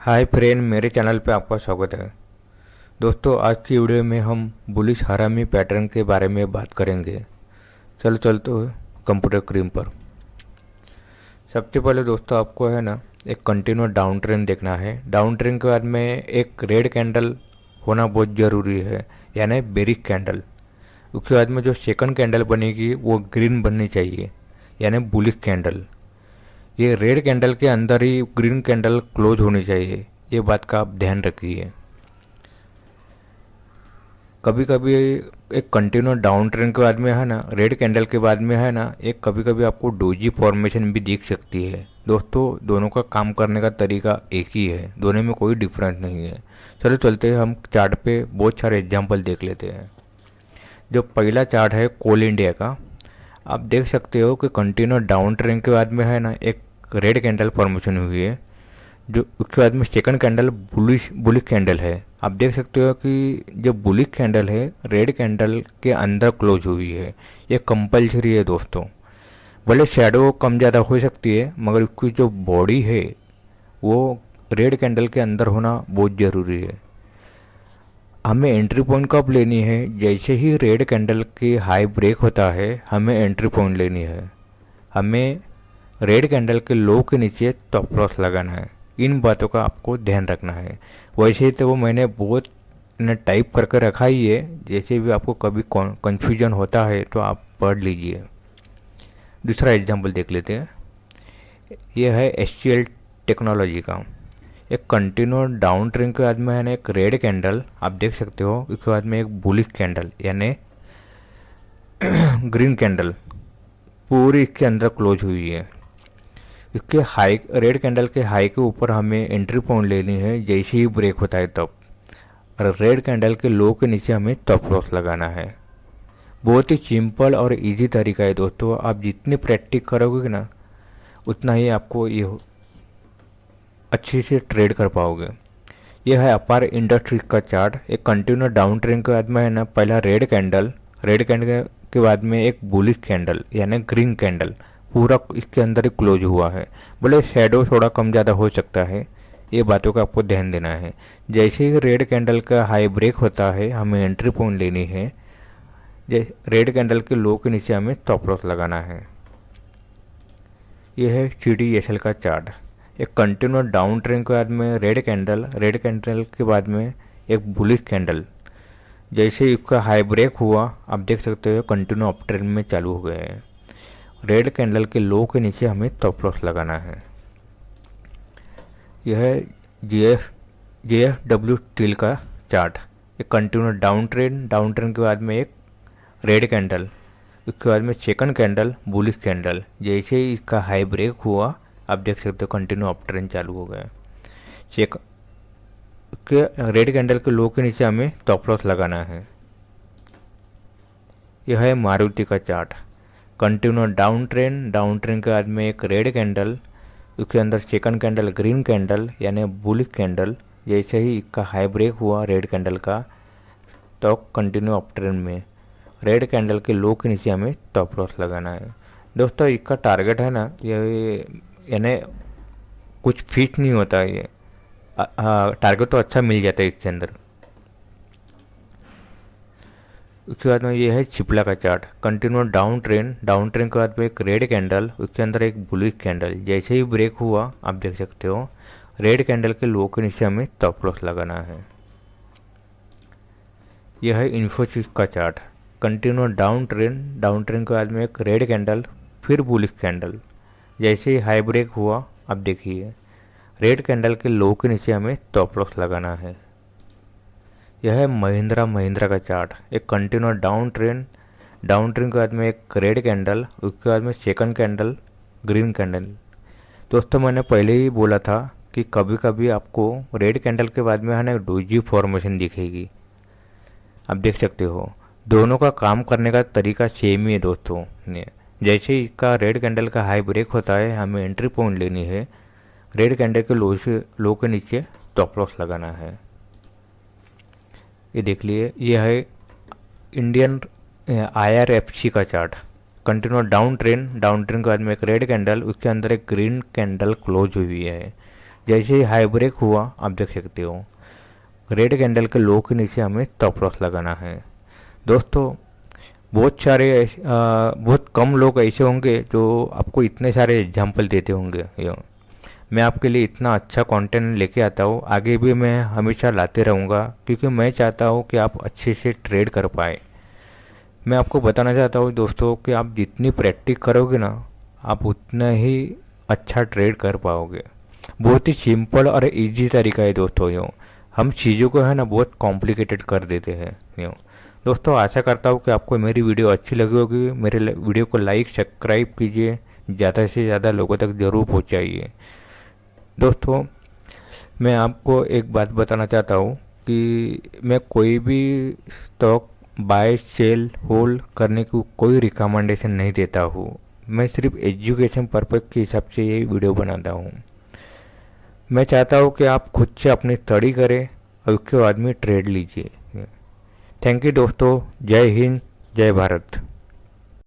Hi friend, मेरे channel पे आपका स्वागत है। दोस्तों, आज की वीडियो में हम बुलिश हरामी पैटर्न के बारे में बात करेंगे। चलो चलते हैं कंप्यूटर स्क्रीन पर। सबसे पहले दोस्तों आपको है ना एक कंटिन्यूस डाउन ट्रेंड देखना है। डाउन ट्रेंड के बाद में एक रेड कैंडल होना बहुत ज़रूरी है, यानी बेरिक कैंडल। उसके बाद में जो सेकंड कैंडल बनेगी वो ग्रीन बननी चाहिए, यानी बुलिश कैंडल। ये रेड कैंडल के अंदर ही ग्रीन कैंडल क्लोज होनी चाहिए, ये बात का आप ध्यान रखिए। कभी कभी एक कंटिन्यूस डाउन ट्रेंड के बाद में है ना रेड कैंडल के बाद में है ना एक कभी कभी आपको डोजी फॉर्मेशन भी दिख सकती है। दोस्तों, दोनों का काम करने का तरीका एक ही है, दोनों में कोई डिफरेंस नहीं है। चलो चलते हैं, हम चार्ट पे बहुत सारे एग्जांपल देख लेते हैं। जो पहला चार्ट है कोल इंडिया का, आप देख सकते हो कि कंटिन्यूस डाउन ट्रेंड के बाद में है ना एक रेड कैंडल फॉर्मेशन हुई है। जो उसके बाद में सेकंड कैंडल बुलिश कैंडल है। आप देख सकते हो कि जो बुलिश कैंडल है रेड कैंडल के अंदर क्लोज हुई है। ये कंपलसरी है दोस्तों। भले शैडो कम ज़्यादा हो सकती है, मगर उसकी जो बॉडी है वो रेड कैंडल के अंदर होना बहुत ज़रूरी है। हमें एंट्री पॉइंट कब लेनी है? जैसे ही रेड कैंडल की हाई ब्रेक होता है हमें एंट्री पॉइंट लेनी है। हमें रेड कैंडल के लो के नीचे स्टॉप लॉस लगाना है। इन बातों का आपको ध्यान रखना है। वैसे तो वो मैंने बहुत टाइप करके रखा ही है, जैसे भी आपको कभी कन्फ्यूजन होता है तो आप पढ़ लीजिए। दूसरा एग्जांपल देख लेते हैं। यह है एचसीएल टेक्नोलॉजी का। एक कंटिन्यूस डाउन ट्रेंड के बाद में है ना एक रेड कैंडल आप देख सकते हो, उसके बाद में एक बुलिश कैंडल यानी ग्रीन कैंडल पूरी इसके अंदर क्लोज हुई है। इसके हाई रेड कैंडल के हाई के ऊपर हमें एंट्री पॉइंट लेनी है जैसे ही ब्रेक होता है तब, और रेड कैंडल के लो के नीचे हमें स्टॉप लॉस लगाना है। बहुत ही सिंपल और इजी तरीका है दोस्तों। आप जितनी प्रैक्टिस करोगे ना उतना ही आपको ये अच्छे से ट्रेड कर पाओगे। यह है अपार इंडस्ट्रीज का चार्ट। एक कंटिन्यूस डाउन ट्रेंड के बाद में है ना पहला रेड कैंडल के बाद में एक बुलिश कैंडल यानी ग्रीन कैंडल पूरा इसके अंदर ही क्लोज हुआ है। बोले शेडो थोड़ा कम ज़्यादा हो सकता है, ये बातों का आपको ध्यान देना है। जैसे ही रेड कैंडल का हाई ब्रेक होता है हमें एंट्री पॉइंट लेनी है। रेड कैंडल के लो के नीचे हमें स्टॉप लॉस लगाना है। यह है CDSL का चार्ट। एक कंटिन्यूस डाउन ट्रेंड के बाद में रेड कैंडल के बाद में एक बुलिश कैंडल। जैसे ही इसका हाई ब्रेक हुआ आप देख सकते हो कंटिन्यू अप ट्रेंड में चालू हो गए हैं। रेड कैंडल के लो के नीचे हमें स्टॉप लॉस लगाना है। यह है JSW स्टील का चार्ट। एक कंटिन्यूस डाउन ट्रेंड के बाद में एक रेड कैंडल, उसके बाद में सेकंड कैंडल बुलिश कैंडल। जैसे ही इसका हाई ब्रेक हुआ आप देख सकते हो कंटिन्यू अप ट्रेंड चालू हो गया। रेड कैंडल के लो के नीचे हमें स्टॉप लॉस लगाना है। यह है मारुति का चार्ट। कंटिन्यूस डाउन ट्रेंड के बाद में एक रेड कैंडल, उसके अंदर सेकंड कैंडल ग्रीन कैंडल यानी बुलिश कैंडल। जैसे ही इसका हाई ब्रेक हुआ रेड कैंडल का तो कंटिन्यू अप ट्रेंड में रेड कैंडल के लो के नीचे हमें स्टॉप लॉस लगाना है। दोस्तों, इसका टारगेट है ना ये यानी कुछ फिक्स नहीं होता है ये। टारगेट तो अच्छा मिल जाता है इसके अंदर। उसके बाद में ये है चिपला का चार्ट। कंटिन्यूस डाउन ट्रेंड के बाद में एक रेड कैंडल, उसके अंदर एक बुलिश कैंडल। जैसे ही ब्रेक हुआ आप देख सकते हो रेड कैंडल के लो के नीचे हमें स्टॉप लॉस लगाना है। यह है इन्फोसिस का चार्ट। कंटिन्यूस डाउन ट्रेंड के बाद में एक रेड कैंडल फिर बुलिश कैंडल। जैसे ही हाई ब्रेक हुआ आप देखिए रेड कैंडल के लो के नीचे हमें स्टॉप लॉस लगाना है। यह है महिंद्रा का चार्ट। एक कंटिन्यूस डाउन ट्रेंड के बाद में एक रेड कैंडल, उसके बाद में सेकंड कैंडल ग्रीन कैंडल। दोस्तों, मैंने पहले ही बोला था कि कभी कभी आपको रेड कैंडल के बाद में है ना डोजी फॉर्मेशन दिखेगी। आप देख सकते हो दोनों का काम करने का तरीका सेम ही है दोस्तों। जैसे ही इसका रेड कैंडल का हाई ब्रेक होता है हमें एंट्री पॉइंट लेनी है। रेड कैंडल के लो के नीचे स्टॉप लॉस लगाना है। ये देख लिए, ये है इंडियन IRFC का चार्ट। कंटिन्यूस डाउन ट्रेंड के बाद में एक रेड कैंडल, उसके अंदर एक ग्रीन कैंडल क्लोज हुई है। जैसे ही हाई ब्रेक हुआ आप देख सकते हो रेड कैंडल के लो के नीचे हमें स्टॉप लॉस लगाना है। दोस्तों बहुत कम लोग ऐसे होंगे जो आपको इतने सारे एग्जाम्पल देते होंगे। मैं आपके लिए इतना अच्छा कंटेंट लेके आता हूँ, आगे भी मैं हमेशा लाते रहूँगा, क्योंकि मैं चाहता हूँ कि आप अच्छे से ट्रेड कर पाए। मैं आपको बताना चाहता हूँ दोस्तों कि आप जितनी प्रैक्टिस करोगे ना, आप उतना ही अच्छा ट्रेड कर पाओगे। बहुत ही सिंपल और इजी तरीका है दोस्तों। हम चीज़ों को है ना बहुत कॉम्प्लिकेटेड कर देते हैं। दोस्तों आशा करता हूँ कि आपको मेरी वीडियो अच्छी लगी होगी। मेरे वीडियो को लाइक सब्सक्राइब कीजिए, ज़्यादा से ज़्यादा लोगों तक ज़रूर पहुँचाइए। दोस्तों मैं आपको एक बात बताना चाहता हूँ कि मैं कोई भी स्टॉक बाय सेल होल्ड करने की कोई रिकमेंडेशन नहीं देता हूँ। मैं सिर्फ एजुकेशन पर्पज़ के हिसाब से ये वीडियो बनाता हूँ। मैं चाहता हूँ कि आप खुद से अपनी स्टडी करें और उसके बाद में ट्रेड लीजिए। थैंक यू दोस्तों। जय हिंद, जय भारत।